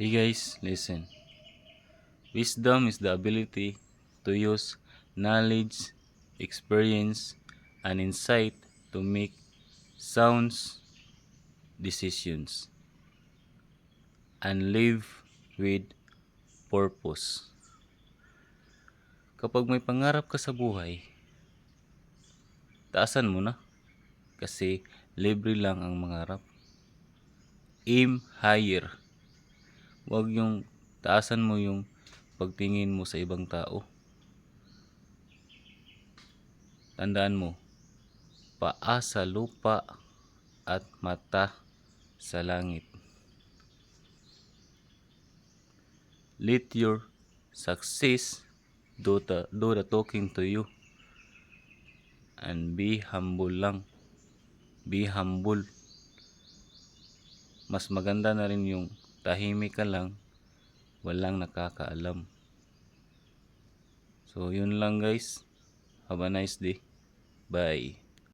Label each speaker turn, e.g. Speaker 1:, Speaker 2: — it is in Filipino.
Speaker 1: Hey guys, listen. Wisdom is the ability to use knowledge, experience, and insight to make sound decisions and live with purpose. Kapag may pangarap ka sa buhay, taasan mo na kasi libre lang ang mangarap. Aim higher. Huwag yung taasan mo yung pagtingin mo sa ibang tao. Tandaan mo, paa sa lupa at mata sa langit. Let your success do the talking to you. And be humble lang. Be humble. Mas maganda na rin yung tahimik ka lang, walang nakakaalam. So yun lang guys. Have a nice day. Bye.